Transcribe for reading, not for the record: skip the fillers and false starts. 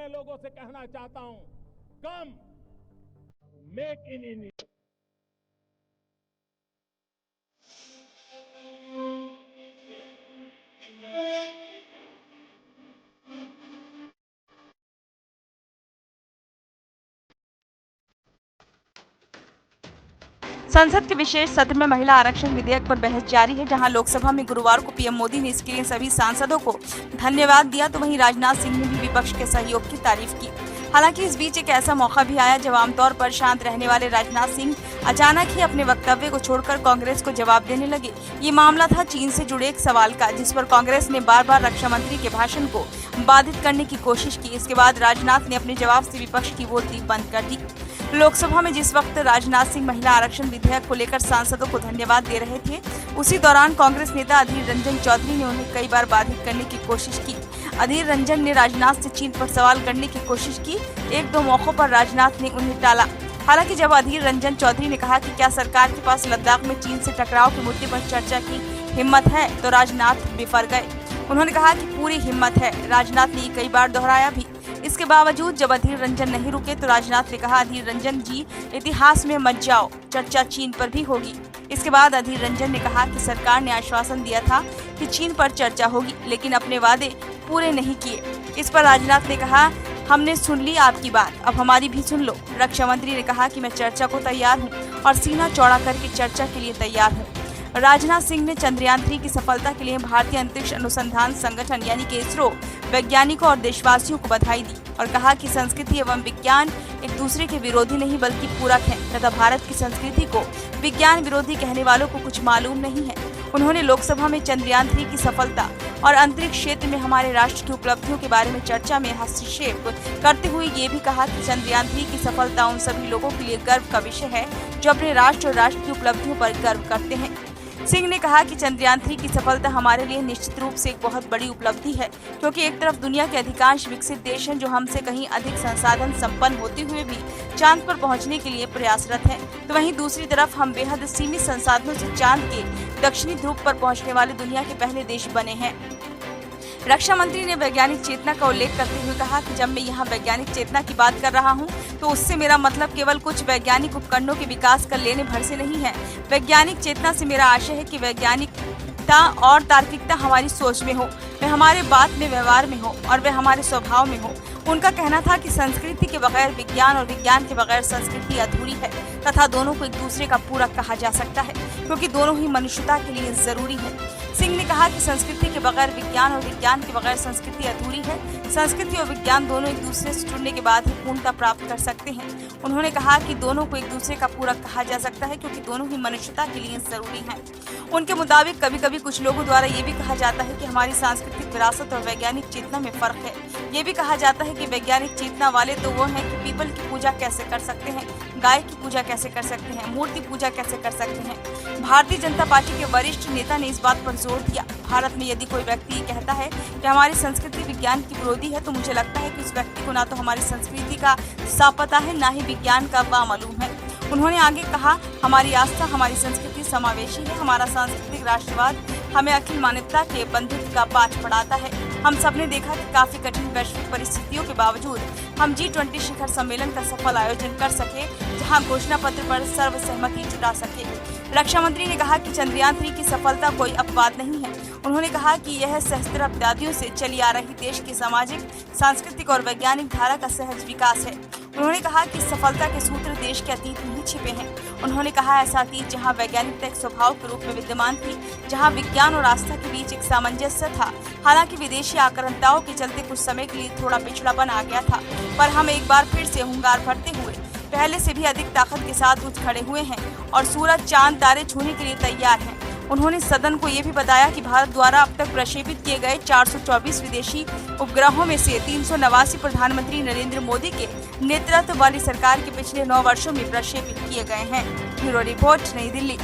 लोगों से कहना चाहता हूं, कम मेक इन इंडिया। संसद के विशेष सत्र में महिला आरक्षण विधेयक पर बहस जारी है। जहां लोकसभा में गुरुवार को पीएम मोदी ने इसके लिए सभी सांसदों को धन्यवाद दिया, तो वहीं राजनाथ सिंह ने भी विपक्ष के सहयोग की तारीफ की। हालांकि इस बीच एक ऐसा मौका भी आया जब आमतौर पर शांत रहने वाले राजनाथ सिंह अचानक ही अपने वक्तव्य को छोड़कर कांग्रेस को जवाब देने लगे। ये मामला था चीन से जुड़े एक सवाल का, जिस पर कांग्रेस ने बार बार रक्षा मंत्री के भाषण को बाधित करने की कोशिश की। इसके बाद राजनाथ ने अपने जवाब से विपक्ष की बोलती बंद कर दी। लोकसभा में जिस वक्त राजनाथ सिंह महिला आरक्षण विधेयक को लेकर सांसदों को धन्यवाद दे रहे थे, उसी दौरान कांग्रेस नेता अधीर रंजन चौधरी ने उन्हें कई बार बाधित करने की कोशिश की। अधीर रंजन ने राजनाथ से चीन पर सवाल करने की कोशिश की। एक दो मौकों पर राजनाथ ने उन्हें टाला। हालांकि जब अधीर रंजन चौधरी ने कहा कि क्या सरकार के पास लद्दाख में चीन से टकराव के मुद्दे पर चर्चा की हिम्मत है, तो राजनाथ बिफर गए। उन्होंने कहा कि पूरी हिम्मत है। राजनाथ ने कई बार दोहराया भी। इसके बावजूद जब अधीर रंजन नहीं रुके तो राजनाथ ने कहा, अधीर रंजन जी इतिहास में मत जाओ, चर्चा चीन पर भी होगी। इसके बाद अधीर रंजन ने कहा कि सरकार ने आश्वासन दिया था कि चीन पर चर्चा होगी, लेकिन अपने वादे पूरे नहीं किए। इस पर राजनाथ ने कहा, हमने सुन ली आपकी बात, अब हमारी भी सुन लो। रक्षा मंत्री ने कहा कि मैं चर्चा को तैयार हूँ और सीना चौड़ा करके चर्चा के लिए तैयार हूँ। राजनाथ सिंह ने चंद्रयान 3 की सफलता के लिए भारतीय अंतरिक्ष अनुसंधान संगठन यानी कि इसरो वैज्ञानिकों और देशवासियों को बधाई दी और कहा कि संस्कृति एवं विज्ञान एक दूसरे के विरोधी नहीं बल्कि पूरक हैं तथा भारत की संस्कृति को विज्ञान विरोधी कहने वालों को कुछ मालूम नहीं है। उन्होंने लोकसभा में चंद्रयान 3 की सफलता और अंतरिक्ष क्षेत्र में हमारे राष्ट्र की उपलब्धियों के बारे में चर्चा में हस्तक्षेप करते हुए ये भी कहा कि चंद्रयान 3 की सफलता उन सभी लोगों के लिए गर्व का विषय है जो अपने राष्ट्र और राष्ट्र की उपलब्धियों पर गर्व करते हैं। सिंह ने कहा कि चंद्रयान 3 की सफलता हमारे लिए निश्चित रूप से एक बहुत बड़ी उपलब्धि है, क्योंकि एक तरफ दुनिया के अधिकांश विकसित देश हैं जो हमसे कहीं अधिक संसाधन संपन्न होते हुए भी चांद पर पहुंचने के लिए प्रयासरत हैं, तो वहीं दूसरी तरफ हम बेहद सीमित संसाधनों से चांद के दक्षिणी ध्रुव पर पहुंचने वाले दुनिया के पहले देश बने हैं। रक्षा मंत्री ने वैज्ञानिक चेतना का उल्लेख करते हुए कहा कि जब मैं यहाँ वैज्ञानिक चेतना की बात कर रहा हूँ तो उससे मेरा मतलब केवल कुछ वैज्ञानिक उपकरणों के विकास कर लेने भर से नहीं है। वैज्ञानिक चेतना से मेरा आशय है कि वैज्ञानिकता और तार्किकता हमारी सोच में हो, वह हमारे बात में व्यवहार में हो और वह हमारे स्वभाव में हो। उनका कहना था कि संस्कृति के बगैर विज्ञान और विज्ञान के बगैर संस्कृति अधूरी है तथा दोनों को एक दूसरे का पूरक कहा जा सकता है, क्योंकि दोनों ही मनुष्यता के लिए जरूरी है। सिंह ने कहा कि संस्कृति के बगैर विज्ञान और विज्ञान के बगैर संस्कृति अधूरी है। संस्कृति और विज्ञान दोनों एक दूसरे से जुड़ने के बाद ही पूर्णता प्राप्त कर सकते हैं। उन्होंने कहा कि दोनों को एक दूसरे का पूरक कहा जा सकता है, क्योंकि दोनों ही मनुष्यता के लिए जरूरी हैं। उनके मुताबिक कभी कभी कुछ लोगों द्वारा ये भी कहा जाता है कि हमारी सांस्कृतिक विरासत और वैज्ञानिक चेतना में फर्क है। ये भी कहा जाता है कि वैज्ञानिक चेतना वाले तो वो हैं कि पीपल की पूजा कैसे कर सकते हैं, गाय की पूजा कैसे कर सकते हैं, मूर्ति पूजा कैसे कर सकते हैं। भारतीय जनता पार्टी के वरिष्ठ नेता ने इस बात पर जोर दिया, भारत में यदि कोई व्यक्ति ये कहता है कि हमारी संस्कृति विज्ञान की विरोधी है, तो मुझे लगता है कि उस व्यक्ति को ना तो हमारी संस्कृति का साफ पता है, ना ही विज्ञान का मालूम है। उन्होंने आगे कहा, हमारी आस्था हमारी संस्कृति समावेशी है। हमारा सांस्कृतिक राष्ट्रवाद हमें अखिल मानवता के बंधुत्व का पाठ पढ़ाता है। हम सबने देखा कि काफी कठिन वैश्विक परिस्थितियों के बावजूद हम G20 शिखर सम्मेलन का सफल आयोजन कर सके, जहां घोषणा पत्र पर सर्वसहमति जुटा सके। रक्षा मंत्री ने कहा कि चंद्रयान 3 की सफलता कोई अपवाद नहीं है। उन्होंने कहा कि यह सहस्त्राब्दियों से चली आ रही देश की सामाजिक, सांस्कृतिक और वैज्ञानिक धारा का सहज विकास है। उन्होंने कहा कि सफलता के सूत्र देश के अतीत में ही छिपे हैं। उन्होंने कहा, ऐसा अतीत जहां वैज्ञानिकता एक स्वभाव के रूप में विद्यमान थी, जहां विज्ञान और आस्था के बीच एक सामंजस्य था। हालांकि विदेशी आक्रांताओं के चलते कुछ समय के लिए थोड़ा पिछड़ापन आ गया था, पर हम एक बार फिर से हुंकार भरते हुए पहले से भी अधिक ताकत के साथ उठ खड़े हुए हैं और सूरज, चांद, तारे छूने के लिए तैयार हैं। उन्होंने सदन को ये भी बताया कि भारत द्वारा अब तक प्रक्षेपित किए गए 424 विदेशी उपग्रहों में से 389 प्रधानमंत्री नरेंद्र मोदी के नेतृत्व वाली सरकार के पिछले 9 वर्षों में प्रक्षेपित किए गए हैं। ब्यूरो रिपोर्ट, नई दिल्ली।